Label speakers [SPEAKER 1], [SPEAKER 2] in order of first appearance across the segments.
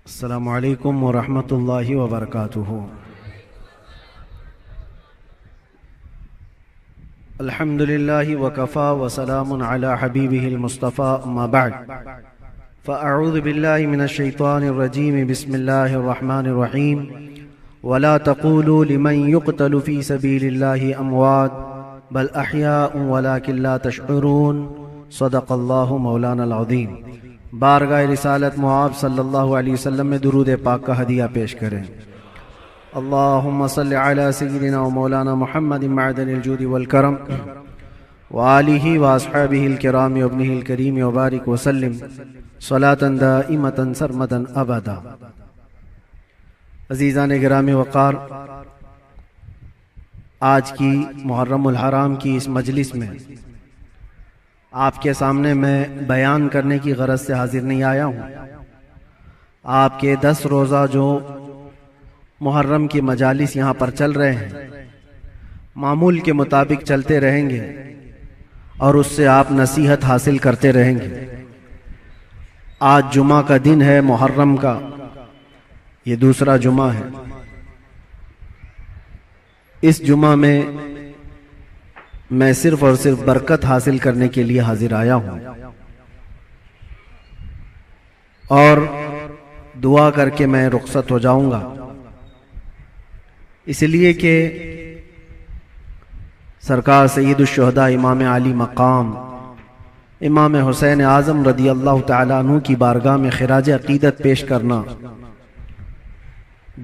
[SPEAKER 1] अस्सलामु अलैकुम वरहमतुल्लाहि वबरकातुहू। अल्हम्दुलिल्लाहि वकफ़ा वसलामुन अला हबीबिहिल मुस्तफ़ा अम्मा बअद फ़अऊज़ु बिल्लाहि मिनश शैतानिर रजीम बिस्मिल्लाहिर रहमानिर रहीम वला तक़ूलू लिमन युक़तलु फ़ी सबीलिल्लाहि अमवात बल अहयाउन वलाकिन ला तशऊरून सदक़ल्लाहु मौलानाल अज़ीम। बारगाह रिसालत मुआब सल्लल्लाहु अलैहि वसल्लम में दुरूद पाक का हदिया पेश करें। अल्लाहुम्मा सल्लि अला सय्यिदिना व मौलाना मुहम्मदिन मअदनिल जूदि वल करम व आलिहि व अस्हाबिहिल किराम व इब्निहिल करीम व बारिक व सल्लिम सलातन दाइमतन सरमदन अबदा। अज़ीज़ान गिरामी वक़ार, आज की मुहर्रमुल हराम की इस मजलिस में आपके सामने मैं बयान करने की गरज से हाजिर नहीं आया हूँ। आपके 10 रोज़ा जो मुहर्रम की मजालिस यहाँ पर चल रहे हैं, मामूल के मुताबिक चलते रहेंगे और उससे आप नसीहत हासिल करते रहेंगे। आज जुमा का दिन है, मुहर्रम का ये दूसरा जुमा है। इस जुमा में मैं सिर्फ और सिर्फ बरकत हासिल करने के लिए हाजिर आया हूं और दुआ करके मैं रुखसत हो जाऊंगा, इसलिए कि सरकार सय्यदुश शुहदा इमाम आली मकाम इमाम हुसैन आज़म रदी अल्लाह तआला अन्हु की बारगाह में खिराज अकीदत पेश करना,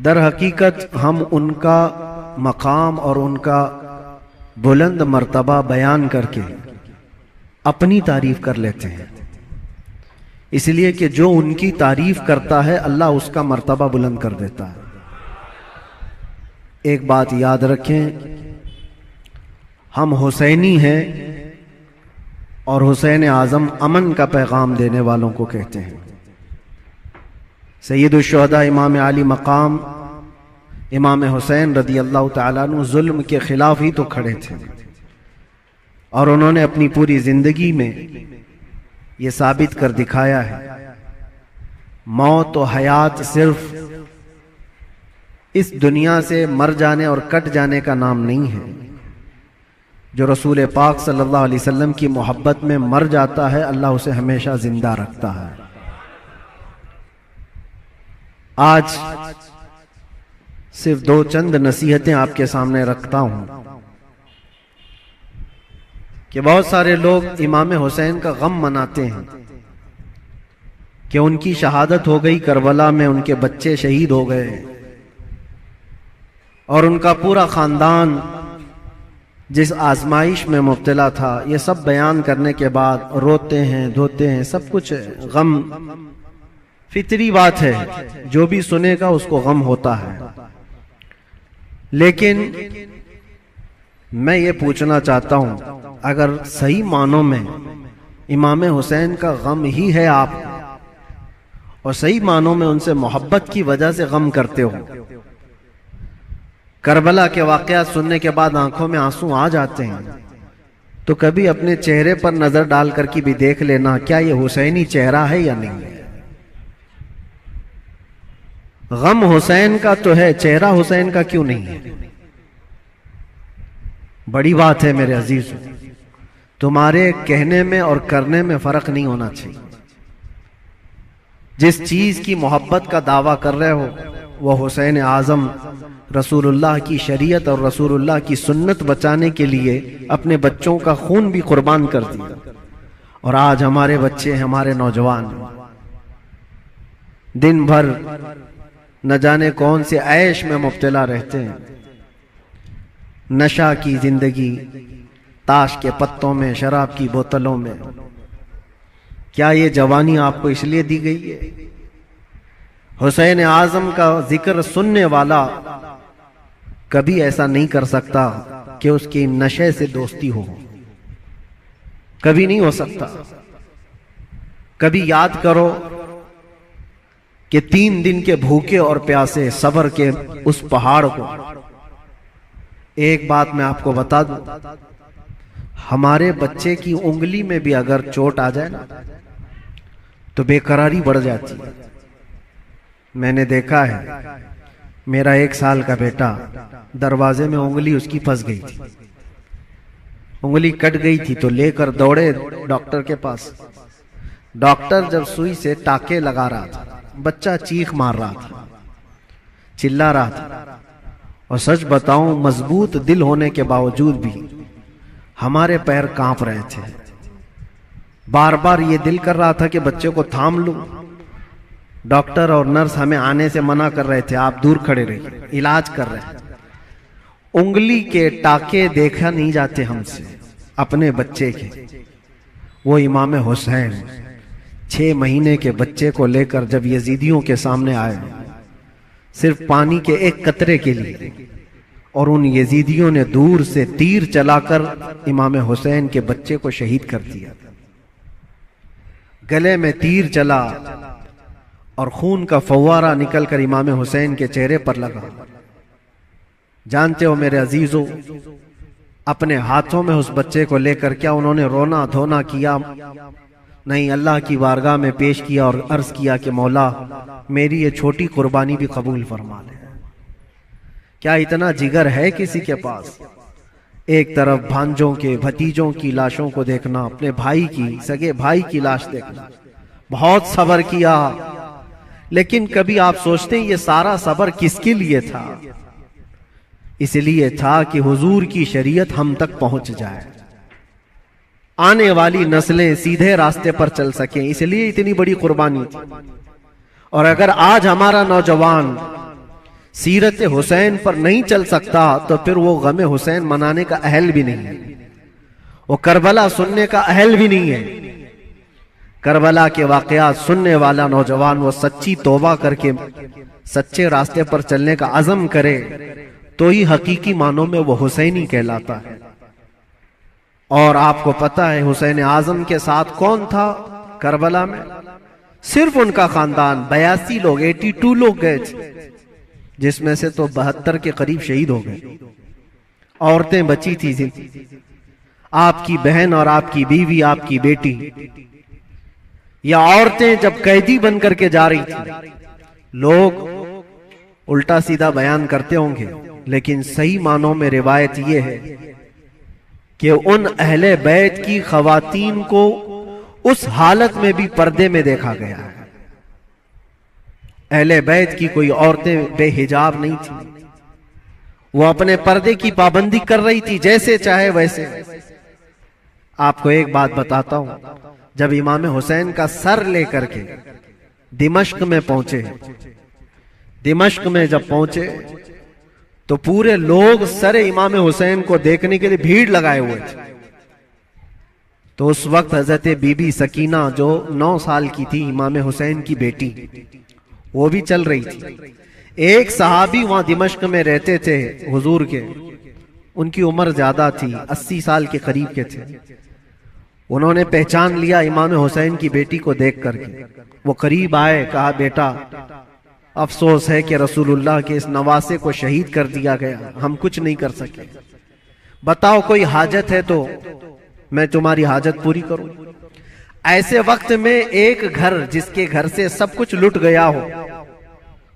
[SPEAKER 1] दर हकीकत हम उनका मकाम और उनका बुलंद मर्तबा बयान करके अपनी तारीफ कर लेते हैं, इसलिए कि जो उनकी तारीफ करता है अल्लाह उसका मर्तबा बुलंद कर देता है। एक बात याद रखें, हम हुसैनी हैं और हुसैन आज़म अमन का पैगाम देने वालों को कहते हैं। सय्यदुश शुहदा इमाम आली मकाम इमाम हुसैन रदी अल्लाह तआला अन्हु जुल्म के खिलाफ ही तो खड़े थे और उन्होंने अपनी पूरी जिंदगी में ये साबित कर दिखाया है, मौत और हयात सिर्फ इस दुनिया से मर जाने और कट जाने का नाम नहीं है। जो रसूल पाक सल्लल्लाहु अलैहि वसल्लम की मोहब्बत में मर जाता है, अल्लाह उसे हमेशा जिंदा रखता है। आज सिर्फ 2 चंद नसीहतें आपके सामने रखता हूं कि बहुत सारे लोग इमाम हुसैन का गम मनाते हैं कि उनकी शहादत हो गई, करबला में उनके बच्चे शहीद हो गए और उनका पूरा खानदान जिस आजमाइश में मुब्तला था, ये सब बयान करने के बाद रोते हैं, धोते हैं, सब कुछ गम फितरी बात है, जो भी सुनेगा उसको गम होता है। लेकिन मैं ये पूछना चाहता हूं, अगर सही मानों में इमाम हुसैन का गम ही है आप और सही मानों में उनसे मोहब्बत की वजह से गम करते हो, करबला के वाकयात सुनने के बाद आंखों में आंसू आ जाते हैं, तो कभी अपने चेहरे पर नजर डाल करके भी देख लेना, क्या ये हुसैनी चेहरा है या नहीं। गम हुसैन का तो है, चेहरा हुसैन का क्यों नहीं है। बड़ी बात है मेरे अजीज, तुम्हारे कहने में और करने में फर्क नहीं होना चाहिए। जिस चीज की मोहब्बत का दावा कर रहे हो वह हुसैन आजम रसूलुल्लाह की शरीयत और रसूलुल्लाह की सुन्नत बचाने के लिए अपने बच्चों का खून भी कुर्बान कर दिया, और आज हमारे बच्चे, हमारे नौजवान दिन भर न जाने कौन से ऐश में मुब्तला रहते हैं, नशा की जिंदगी, ताश के पत्तों में, शराब की बोतलों में। क्या ये जवानी आपको इसलिए दी गई है? हुसैन आजम का जिक्र सुनने वाला कभी ऐसा नहीं कर सकता कि उसकी नशे से दोस्ती हो, कभी नहीं हो सकता। कभी याद करो कि 3 दिन के भूखे और प्यासे सब्र के उस पहाड़ को। एक बात मैं आपको बता दूं, हमारे बच्चे की उंगली में भी अगर चोट आ जाए ना तो बेकरारी बढ़ जाती है। मैंने देखा है, मेरा 1 साल का बेटा दरवाजे में उंगली उसकी फंस गई थी, उंगली कट गई थी, तो लेकर दौड़े डॉक्टर के पास। डॉक्टर जब सुई से टाके लगा रहा था, बच्चा चीख मार रहा था, चिल्ला रहा था। और सच बताऊं, मजबूत दिल होने के बावजूद भी हमारे पैर कांप रहे थे। बार बार ये दिल कर रहा था कि बच्चे को थाम लूं। डॉक्टर और नर्स हमें आने से मना कर रहे थे, आप दूर खड़े रहिए, इलाज कर रहे हैं। उंगली के टाके देखा नहीं जाते हमसे अपने बच्चे के। वो इमाम हुसैन 6 महीने के बच्चे को लेकर जब यजीदियों के सामने आए, सिर्फ पानी के एक कतरे के लिए, और उन यजीदियों ने दूर से तीर चलाकर इमाम हुसैन के बच्चे को शहीद कर दिया। गले में तीर चला और खून का फव्वारा निकलकर इमाम हुसैन के चेहरे पर लगा। जानते हो मेरे अजीजों, अपने हाथों में उस बच्चे को लेकर क्या उन्होंने रोना धोना किया? नहीं, अल्लाह की बारगाह में पेश किया और अर्ज किया कि मौला मेरी ये छोटी कुर्बानी भी कबूल फरमा ले। क्या इतना जिगर है किसी के पास? एक तरफ भांजों के भतीजों की लाशों को देखना, अपने भाई की, सगे भाई की लाश देखना, बहुत सब्र किया, लेकिन कभी आप सोचते हैं ये सारा सब्र किसके लिए था? इसलिए था कि हुजूर की शरीयत हम तक पहुंच जाए, आने वाली नस्लें सीधे रास्ते पर चल सकें, इसलिए इतनी बड़ी कुर्बानी थी। और अगर आज हमारा नौजवान सीरत हुसैन पर नहीं चल सकता तो फिर वो गम हुसैन मनाने का अहल भी नहीं है, वो करबला सुनने का अहल भी नहीं है। करबला के वाकयात सुनने वाला नौजवान वो सच्ची तौबा करके सच्चे रास्ते पर चलने का अज़म करे तो ही हकीकी मानों में वो हुसैनी कहलाता है। और आपको पता है हुसैन आजम के साथ कौन था करबला में? सिर्फ उनका खानदान। 82 लोग, 82 लोग गए थे, जिसमें से तो 72 के करीब शहीद हो गए। औरतें बची थी, आपकी बहन और आपकी बीवी, आपकी बेटी, या औरतें जब कैदी बन करके जा रही थी। लोग उल्टा सीधा बयान करते होंगे, लेकिन सही मानों में रिवायत यह है कि उन अहले बैत की खवातीन को उस हालत में भी पर्दे में देखा गया है। अहले बैत की कोई औरतें बेहिजाब नहीं थी, वो अपने पर्दे की पाबंदी कर रही थी, जैसे चाहे वैसे। आपको एक बात बताता हूं, जब इमाम हुसैन का सर लेकर के दिमश्क में पहुंचे, दिमश्क में जब पहुंचे तो पूरे लोग सर इमाम हुसैन को देखने के लिए भीड़ लगाए हुए थे। तो उस वक्त हजरत बीबी सकीना जो 9 साल की थी, इमाम हुसैन की बेटी, वो भी चल रही थी। एक सहाबी वहां दिमश्क में रहते थे हुजूर के, उनकी उम्र ज्यादा थी, 80 साल के करीब के थे। उन्होंने पहचान लिया इमाम हुसैन की बेटी को देख करके। वो करीब आए, कहा बेटा अफसोस है कि रसूलुल्लाह के इस नवासे को शहीद कर दिया गया, हम कुछ नहीं कर सके। बताओ कोई हाजत है तो मैं तुम्हारी हाजत पूरी करूं। ऐसे वक्त में एक घर, जिसके घर से सब कुछ लुट गया हो,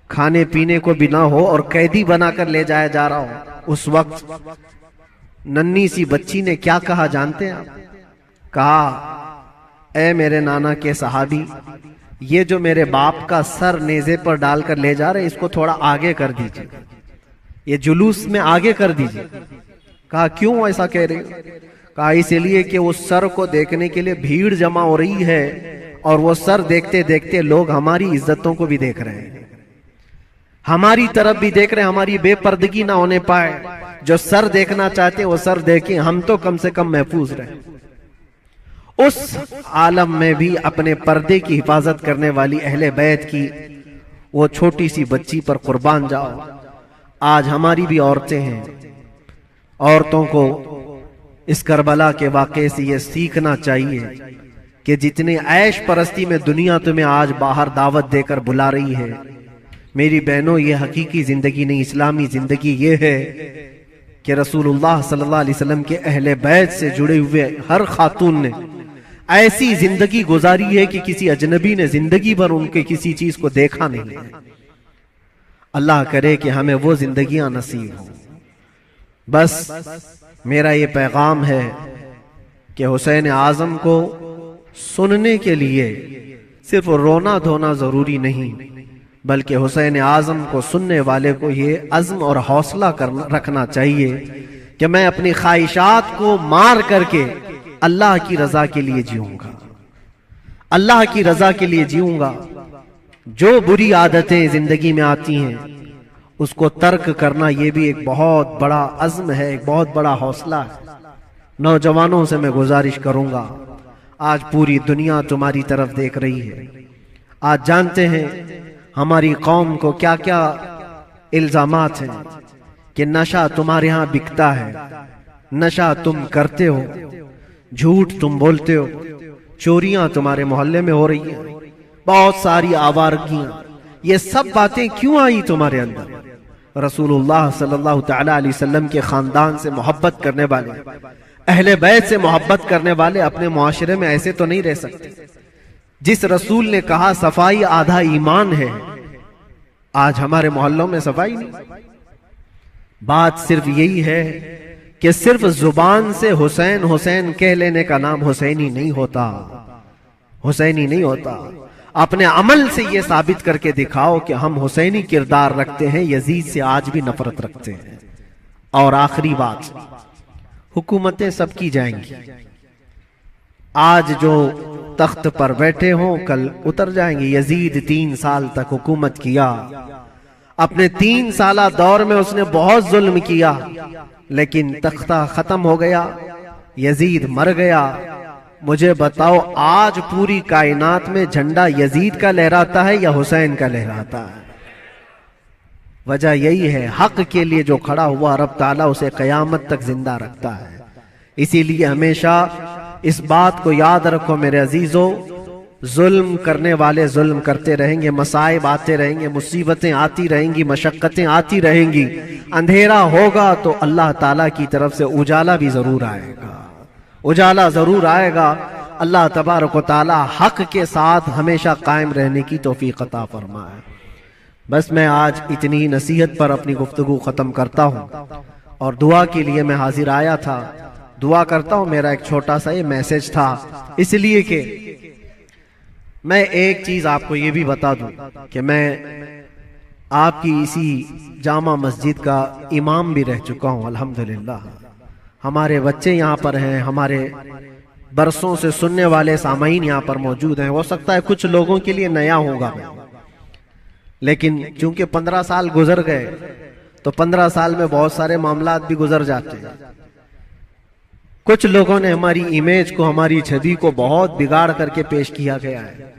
[SPEAKER 1] खाने पीने को भी ना हो और कैदी बनाकर ले जाया जा रहा हो, उस वक्त नन्ही सी बच्ची ने क्या कहा जानते हैं आप? कहा, ऐ मेरे नाना के सहाबी, ये जो मेरे बाप का सर नेज़े पर डालकर ले जा रहे, इसको थोड़ा आगे कर दीजिए, ये जुलूस में आगे कर दीजिए। कहा क्यों ऐसा कह रहे हो? कहा इसलिए कि उस सर को देखने के लिए भीड़ जमा हो रही है, और वो सर देखते देखते लोग हमारी इज्जतों को भी देख रहे हैं, हमारी तरफ भी देख रहे हैं, हमारी बेपर्दगी ना होने पाए। जो सर देखना चाहते वो सर देखें, हम तो कम से कम महफूज रहे। उस आलम में भी अपने पर्दे की हिफाजत करने वाली अहले बैत की वो छोटी सी बच्ची पर कुर्बान जाओ। आज हमारी भी औरतें हैं, औरतों को इस करबला के वाक़े से ये सीखना चाहिए कि जितने ऐश परस्ती में दुनिया तुम्हें आज बाहर दावत देकर बुला रही है, मेरी बहनों, ये हकीकी जिंदगी नहीं, इस्लामी जिंदगी ये है कि रसूलुल्लाह सल्लल्लाहु अलैहि वसल्लम के अहले बैत से जुड़े हुए हर खातून ने ऐसी जिंदगी गुजारी है कि किसी अजनबी ने जिंदगी भर उनके किसी चीज को देखा नहीं है। अल्लाह करे कि हमें वो जिंदगियां नसीब हो। बस मेरा ये पैगाम है कि हुसैन आजम को सुनने के लिए सिर्फ रोना धोना जरूरी नहीं, बल्कि हुसैन आजम को सुनने वाले को ये अज़्म और हौसला रखना चाहिए कि मैं अपनी ख्वाहिशात को मार करके अल्लाह की रजा के लिए जीऊंगा, अल्लाह की रजा के लिए जीऊंगा। जो बुरी आदतें जिंदगी में आती हैं उसको तर्क करना ये भी एक बहुत बड़ा अज़्म है, एक बहुत बड़ा हौसला है। नौजवानों से मैं गुजारिश करूंगा, आज पूरी दुनिया तुम्हारी तरफ देख रही है। आज जानते हैं हमारी कौम को क्या क्या इल्जामात हैं कि नशा तुम्हारे यहां बिकता है, नशा तुम करते हो, झूठ तुम बोलते हो, चोरियां तुम्हारे मोहल्ले में हो रही हैं, बहुत सारी आवारगियां। ये सब बातें क्यों आई तुम्हारे अंदर? रसूलुल्लाह सल्लल्लाहु तआला अलैहि वसल्लम के खानदान से मोहब्बत करने वाले, अहले बैत से मोहब्बत करने वाले अपने मुआशरे में ऐसे तो नहीं रह सकते। जिस रसूल ने कहा सफाई आधा ईमान है, आज हमारे मोहल्लों में सफाई नहीं। बात सिर्फ यही है कि सिर्फ जुबान से हुसैन हुसैन कह लेने का नाम हुसैनी नहीं होता, हुसैनी नहीं होता। अपने अमल से यह साबित करके दिखाओ कि हम हुसैनी किरदार रखते हैं, यजीद से आज भी नफरत रखते हैं। और आखिरी बात, हुकूमतें सबकी जाएंगी। आज जो तख्त पर बैठे हों कल उतर जाएंगे। यजीद 3 साल तक हुकूमत किया, अपने 3 साला दौर में उसने बहुत जुल्म किया, लेकिन तख्ता खत्म हो गया, यजीद मर गया। मुझे बताओ आज पूरी कायनात में झंडा यजीद का लहराता है या हुसैन का लहराता है? वजह यही है, हक के लिए जो खड़ा हुआ रब ताला उसे कयामत तक जिंदा रखता है। इसीलिए हमेशा इस बात को याद रखो मेरे अजीजों, जुल्म करने वाले जुल्म करते रहेंगे, मसाइब आते रहेंगे, मुसीबतें आती रहेंगी, मशक्कतें आती रहेंगी। अंधेरा होगा तो अल्लाह ताला की तरफ से उजाला भी जरूर आएगा, उजाला जरूर आएगा। अल्लाह तबारक व तआला हक के साथ हमेशा कायम रहने की तौफीक अता फरमाए। बस मैं आज इतनी नसीहत पर अपनी गुफ्तगू खत्म करता हूँ और दुआ के लिए मैं हाजिर आया था। दुआ करता हूँ, मेरा एक छोटा सा ये मैसेज था, इसलिए कि मैं एक चीज आपको ये भी बता दूं कि मैं आपकी इसी जामा मस्जिद का इमाम भी रह चुका हूँ अल्हम्दुलिल्लाह। हमारे बच्चे यहाँ पर हैं, हमारे बरसों से सुनने वाले सामाईन यहाँ पर मौजूद हैं। हो सकता है कुछ लोगों के लिए नया होगा, लेकिन चूंकि 15 साल गुजर गए तो 15 साल में बहुत सारे मामलात भी गुजर जाते हैं। कुछ लोगों ने हमारी इमेज को, हमारी छवि को बहुत बिगाड़ करके पेश किया गया है।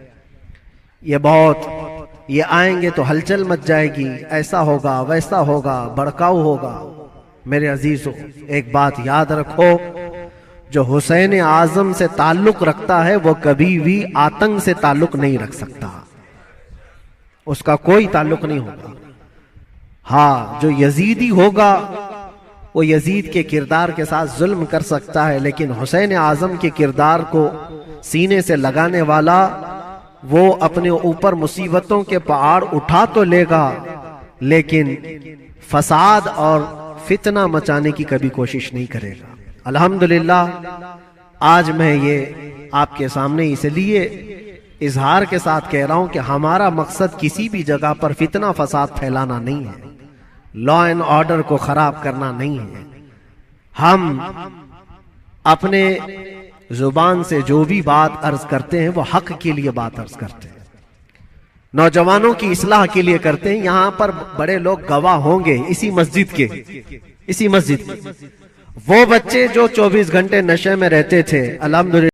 [SPEAKER 1] ये आएंगे तो हलचल मच जाएगी, ऐसा होगा वैसा होगा, भड़काऊ होगा। मेरे अजीजों, एक बात याद रखो, जो हुसैन आजम से ताल्लुक रखता है वो कभी भी आतंक से ताल्लुक नहीं रख सकता, उसका कोई ताल्लुक नहीं होगा। हाँ, जो यजीदी होगा वो यजीद के किरदार के साथ जुल्म कर सकता है, लेकिन हुसैन आजम के किरदार को सीने से लगाने वाला वो अपने ऊपर मुसीबतों के पहाड़ उठा तो लेगा, लेकिन फसाद और फितना मचाने की कभी कोशिश नहीं करेगा। अल्हम्दुलिल्लाह आज मैं ये आपके सामने इसलिए इजहार के साथ कह रहा हूं कि हमारा मकसद किसी भी जगह पर फितना फसाद फैलाना नहीं है, लॉ एंड ऑर्डर को खराब करना नहीं है। हम अपने जुबान से जो भी बात अर्ज करते हैं वो हक के लिए बात अर्ज करते हैं, नौजवानों की इस्लाह के लिए करते हैं। यहां पर बड़े लोग गवाह होंगे, इसी मस्जिद के वो बच्चे जो 24 घंटे नशे में रहते थे, अल्हम्दुलिल्लाह